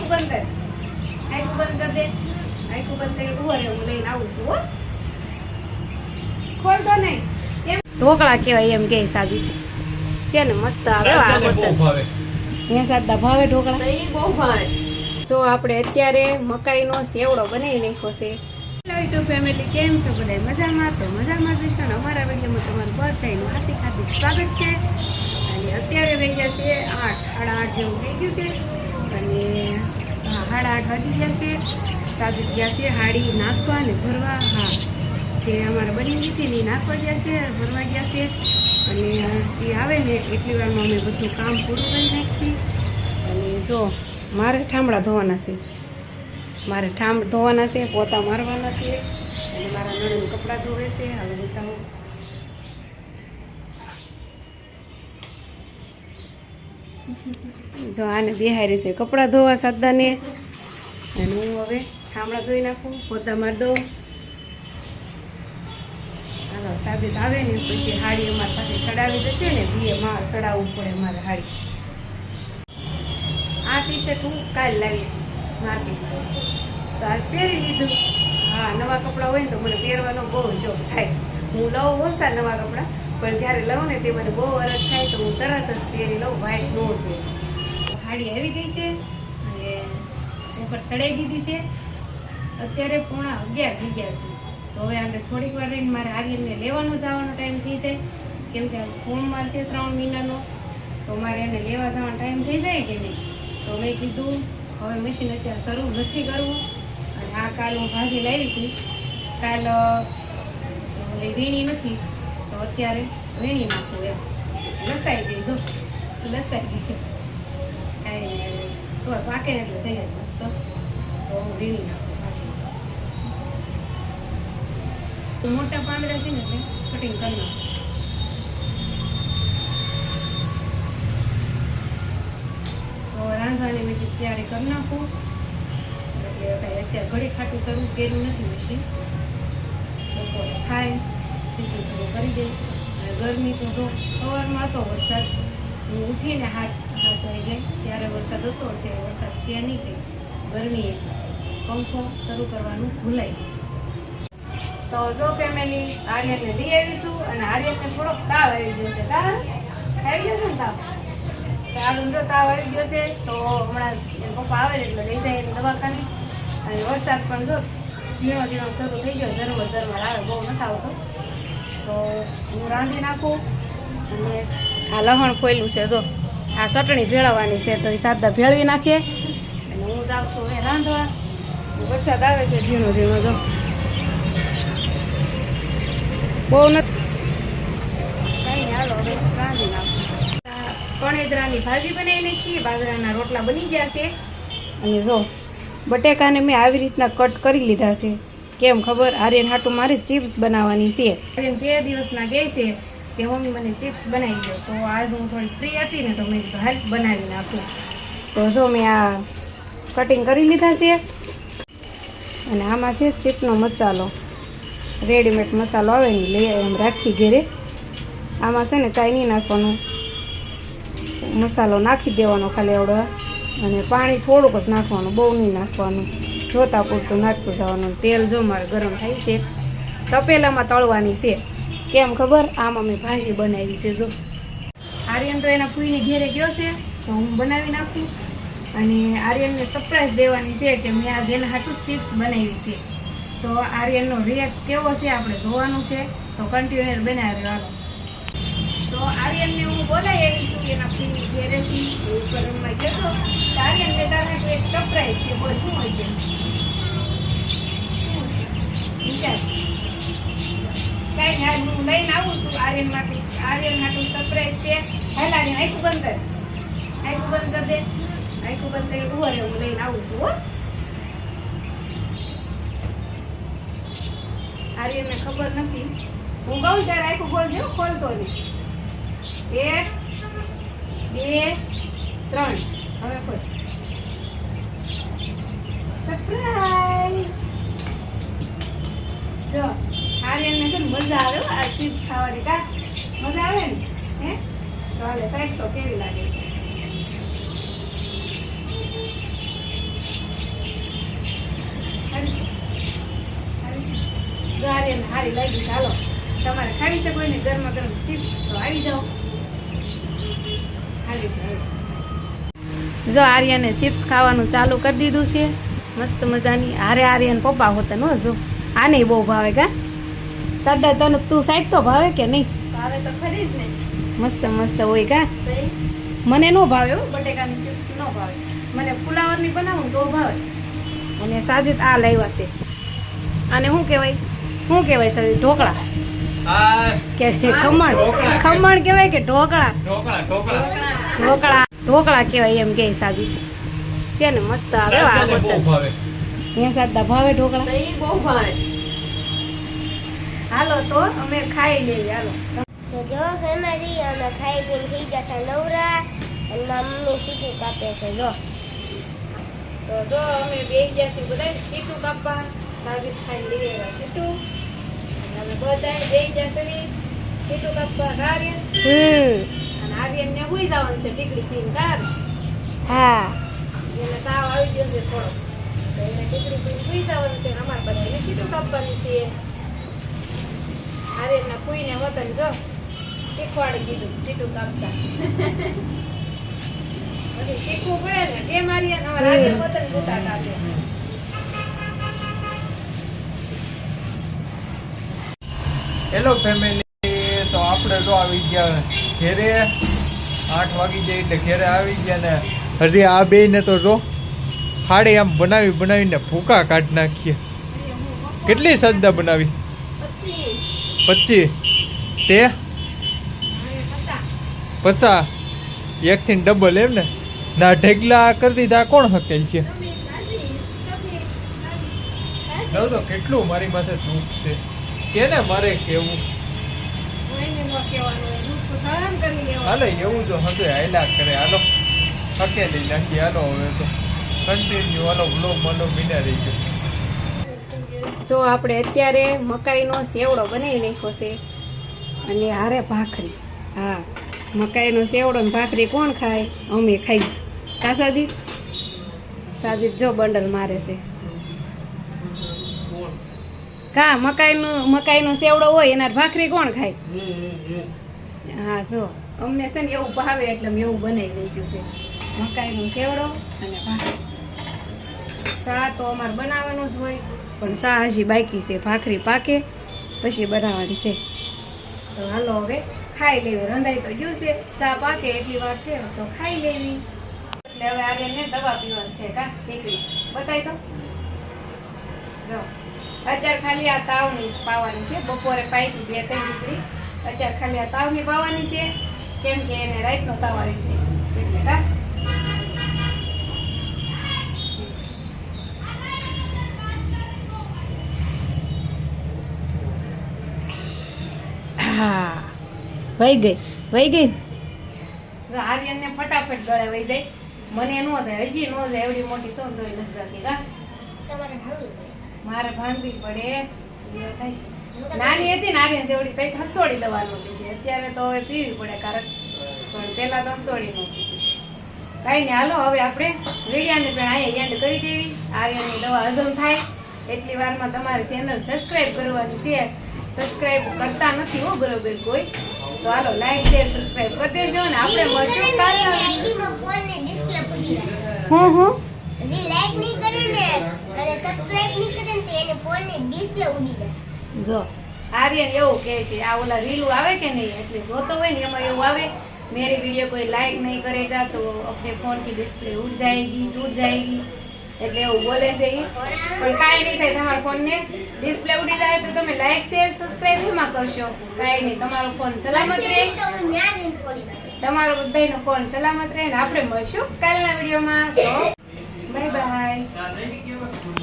આખું બંધ કર, આખું બંધ કર દે, આખું બંધ કરી ઉભો રહે, હું લઈને આવું છું હો. ખોલતો નહીં એમ ઢોકળા કહેવાય એમ કે સાજી છે ને મસ્ત આવે આ બોતલ અહીંયા સાદા ભાવે ઢોકળા તો ઈ બહુ ભાવે. જો આપણે અત્યારે મકાઈનો સેવડો બનાવી નાખ્યો છે. હેલો ફેમિલી, કેમ છો બધા? મજામાં? તો મજામાં જશો ને અમારા વિડીયોમાં તમારું બધાનું હાર્દિક હાર્દિક સ્વાગત છે. અને અત્યારે વાગ્યા છે 8:30 જેવું થઈ ગયું છે અને 8:30 વાગી ગયા છે. સાજી ગયા છે હાડી નાખવા ને ભરવા. હા, જે અમારે બની હતી ને નાખવા ગયા છે, ભરવા ગયા છે. અને એ આવે ને એટલી વારમાં અમે બધું કામ પૂરું કરી નાખી. અને જો મારે ઠામડા ધોવાના છે, મારે ઠામ ધોવાના છે, પોતા મારવાના છે અને મારા નણંદ કપડાં ધોવે છે. હવે બતાવું. જો આને બિહારી છે કપડાં ધોવા સાદાને, અને હું હવે ઠામડા ધોઈ નાખું, પોતા મારી દઉં. હાલો, સાબિત આવે ને પછી હાડી અમારી પાસે ચડાવી જશે ને, બીએ માં ચડાવવું પડે અમારે હાડી. આ ટી શર્ટ હું કાલ લાવી માર્કેટમાં, તો આજ પહેરી લીધું. હા, નવા કપડાં હોય ને તો મને પહેરવાનો બહુ શોખ થાય. હું લઉં ઓછા નવા કપડાં, પણ જ્યારે લઉં ને તે મને બહુ અરજ થાય તો હું તરત જ પહેરી લઉં. વ્હાઈટ નો છે. હાડી આવી ગઈ છે અને ઉપર ચડાવી દીધી છે. અત્યારે 11:30 થઈ ગયા છે. તો હવે આપણે થોડીક વાર રહીને મારે આર્યનને લેવાનો જવાનો ટાઈમ થઈ જાય, કેમ કે સોમવાર છે 3 મહિનાનો, તો મારે એને લેવા જવાનો ટાઈમ થઈ જાય કે નહીં. તો મેં કીધું હવે મશીન અત્યારે શરૂ નથી કરવું. અને આ કાલ હું ભાજી લાવી હતી, કાલ વીણી નથી તો અત્યારે વીણી નાખું એમ. લસાઈ ગઈ, જો લસાઈ ગઈ કાંઈ તો પાકે એટલે થઈ જાય મસ્ત. તો હું વીણી નાખું ભાજી. મોટા પાંદડા છે ને એટલે કટિંગ કરી નાખું. તો રાંધવાની મેં તૈયારી કરી નાખું. એટલે અત્યારે ઘડી ખાટું શરૂ કર્યું નથી મશીન. બપોરે ખાય સીધું શરૂ કરી દે. અને ગરમી તો જો સવારમાં હતો વરસાદ, હું ઉઠીને હાથ વાગી ગઈ ત્યારે વરસાદ હતો, અત્યારે વરસાદ છે નહીં કંઈ. ગરમી પંખો શરૂ કરવાનું ભૂલાઈ ગયું. તો જો ફેમિલી, આર્યનને લઈ આવીશું. અને આર્યનને થોડોક તાવ આવી ગયો છે. આવી ગયો છે ને તાવ? આનું જો તાવ આવી ગયો છે તો હમણાં પપ્પા આવે એટલે લઈ જાય દવાખાને. અને વરસાદ પણ જો ઝીણો ઝીણો શરૂ થઈ ગયો, ઝરમર ઝરમર આવે, બહુ નથી આવતો. તો હું રાંધી નાખું. અને આ લહણ ખોયલું છે, જો આ ચટણી ભેળવવાની છે, તો એ સાદા ભેળવી નાખીએ. અને હું જાઉં છું એ રાંધવા. વરસાદ આવે છે ઝીણો ઝીણો, જો બહુ નથી કંઈ. હાલો હવે રાંધી નાખું. કણેદરાની ભાજી બનાવી નાખી, બાજરાના રોટલા બની ગયા છે. અને જો બટેકાને મેં આવી રીતના કટ કરી લીધા છે. કેમ ખબર? આર્યન હાટું મારે ચિપ્સ બનાવવાની છે. આર્યન 2 દિવસના ગઈ છે કે મમ્મી મને ચિપ્સ બનાવી દો. તો આજ હું થોડી ફ્રી હતી ને તો મેં કીધું હાલ બનાવી નાખું. તો જો મેં આ કટિંગ કરી લીધા છે. અને આમાં છે ચીપનો મસાલો, રેડીમેડ મસાલો આવે ને લઈ એમ રાખી ઘેરે. આમાં છે ને કાંઈ નહીં નાખવાનું, મસાલો નાખી દેવાનો ખાલી એવડો. અને પાણી થોડુંક જ નાખવાનું, બહુ નહીં નાખવાનું, જોતા પૂરતું નાખતું જવાનું. તેલ જો મારે ગરમ થાય છે, તપેલામાં તળવાની છે. કેમ ખબર? આમાં મેં ભાજી બનાવી છે. જો આર્યન તો એના ફૂઈને ઘેરે ગયો છે તો હું બનાવી નાખું. અને આર્યનને સરપ્રાઈઝ દેવાની છે કે મેં આ એના હાટું ચિપ્સ બનાવી છે. તો આર્યનનો રિએક્ટ કેવો છે આપણે જોવાનું છે, તો કન્ટિન્યુઅર બનાવી રહેવાનું. તો આર્યનને હું બોલાવી આવી છું એના ફૂઈની ઘેરેથી. ઉપર રૂમમાં ગયો તો આર્યન બેટાને તો એક સરપ્રાઈઝ છે. બોલ શું હોય છે? વિચાર કાંઈ હું લઈને આવું છું આર્યન માટે. આર્યન હાટું સરપ્રાઈઝ છે. હાલ આર્યન આખું બંધ કર, આખું બંધ કરી દે, આખું બંધ કરી ઉભો રહે, હું લઈને આવું છું હો. આર્યનને ખબર નથી, હું કહું ત્યારે આખું બોલજો, ખોલતો નહીં. 1 2 3 હવે ખોલ. સરપ્રાઈઝ! જો આર્યનને છે ને મજા આવે આ ચિપ્સ ખાવાની. કા મજા આવે ને? હે ચાલે સાઈડ તો કેવી લાગે છે? આર્યનને સારી લાગી. ચાલો તમારે ખાવી છે કોઈને ગરમા ગરમ ચિપ્સ તો આવી જાઓ. આવી જાઓ. જો આર્યને ચિપ્સ ખાવાનું ચાલુ કરી દીધું છે મસ્ત મજાની. હારે આર્યન પપ્પા હોતા નો જો આને બહુ ભાવે કા સાડા તને તું સાઈડ તો ભાવે કે નહીં? ભાવે તો ખરી જ ને. મસ્ત મસ્ત હોય કા. મને નો ભાવે હો બટેકાની ચિપ્સ નો ભાવે. મને ફુલાવરની બનાવું તો ભાવે. અને સાજિદ આ લાવ્યા છે આને શું કહેવાય સાજિદ? ઢોકળા કે ખમણ? ખમણ કહેવાય કે ઢોકળા? ઢોકળા કહેવાય એમ કે સાજિદ છે ને. મસ્ત આવે આ બોતલ. અહીંયા સાદા ભાવે ઢોકળા? બહુ ભાવે. હાલો તો અમે ખાઈ લઈએ. હાલો તો જો ફેમિલી અમે ખાઈ પીને થઈ ગયા નવરા અને મમ્મી સીટું કાપે છે. જો તો જો અમે બેસી ગયા છીએ બધા સીટું કાપવા. સાજિદ ખાઈ લઈ આવ્યા સીટું. અમે બધા બેસી ગયા છીએ સીટું કાપવા. આર્યન અને આર્યનને હુઈ જવાનું છે ટીકડી પીને. કાર હા એને તાવ આવી ગયો છે થોડો તો એને ટીકડી પીને હુઈ જવાનું છે. અમારે બધાને સીટું કાપવાની છે. આર્યનના ફૂઈને વતન જો શીખવાડી દીધું સીટું કાપતા. પછી શીખવું પડે ને કેમ આર્યન અમારા આર્યન વતન બુટા કાપે. હેલો ફેમિલી, તો આપણે તો આવી ગયા ઘેરે. 8 વાગી જાય એટલે ઘેરે આવી ગયા ને હજી આ બેયને તો જો હાડે આમ બનાવીને ભૂકા કાઢી નાખીએ. કેટલી સજ્જા બનાવી? 25. તે 50 એકથી ડબલ એમ ને? ના ઢેગલા કરી દીધા કોણ હકેલ છે? તો કેટલું મારી માથે દુઃખ છે કેને મારે કેવું. હાલો એવું તો હવે હાલ્યા કરે. હાલો હકેલી નાખી. હાલો હવે તો કન્ટિન્યુ હાલો બ્લોગ મને મીના રહી ગયો. જો આપણે અત્યારે મકાઈનો સેવડો બનાવી નાખ્યો છે અને હારે ભાખરી. હા મકાઈનો સેવડો ને ભાખરી કોણ ખાય? અમે ખાઈ. કા સાજીદ? સાજીદ જો બંડલ મારે છે. કા મકાઈનો સેવડો હોય એના ભાખરી કોણ ખાય? હા જો અમને છે ને એવું ભાવે એટલે મેં એવું બનાવી નાખ્યું છે. મકાઈનો સેવડો અને ભાખરી. સા તો અમારે બનાવવાનું જ હોય પણ સા હજી બાકી છે. ભાખરી પાકે પછી બનાવવાની છે. તો હાલો હવે ખાઈ લેવી. રંધાઈ તો ગયું છે. સા પાકે એટલી વાર છે તો ખાઈ લેવી. એટલે હવે આર્યનને દવા પીવાની છે. કા દીકરી બતાવી તો જો અત્યારે ખાલી આ તાવની પાવાની છે. બપોરે પાઈતી 2-3 દીકરી. અત્યારે ખાલી આ તાવની પાવાની છે કેમ કે એને રાતનો તાવ આવી જાય એટલે. કા હા વહી ગઈ. આર્યનને ફટાફટ ગળે વહી જાય. મને નો જાય હજી નો જાય. એવડી મોટી સૌ નથી જતી. કા મારે ભાંગવી પડે. નાની હતી ને આર્યન જેવડી તઈ હસોડી દવા નો પીધી. અત્યારે તો હવે પીવી પડે કારણ પણ પેલા તો હસોડી નો પીધી. કઈ નહીં હાલો હવે આપણે વિડિયાને પણ અહીંયા એન્ડ કરી દેવી. આર્યનની દવા હજમ થાય એટલી વારમાં તમારી ચેનલ સબસ્ક્રાઇબ કરવાની છે. સબસ્ક્રાઇબ કરતા નથી હો બરોબર કોઈ. તો હાલો લાઈક શેર સબસ્ક્રાઇબ કરી દેજો ને આપણે મળશું કાલે. આઈડીમાં ફોનની ડિસ્પ્લે પડી જાય. હું જે લાઈક નહીં કરે ને અને સબસ્ક્રાઇબ નહીં કરે ને તો એને ફોનની ડિસ્પ્લે ઉડી જાય. જો આર્યન એવું કહે છે આ ઓલા રીલું આવે કે નહીં એટલે જોતો હોય ને એમાં એવું આવે मेरी वीडियो कोई लाइक नहीं करेगा तो अपने फोन की डिस्प्ले उड़ जाएगी टूट जाएगी એટલે એવું બોલે છે ઈ પણ કાઈ નહીં થાય. તમારો ફોન ને ડિસ્પ્લે ઉડી જાય તો તમે લાઈક શેર સબસ્ક્રાઇબ એમાં કરશો. કાઈ નહીં તમારો ફોન સલામત રહે. તમારો બધાયનો ફોન સલામત રહે ને આપણે મળશું કાલના વિડીયોમાં. તો બાય બાય.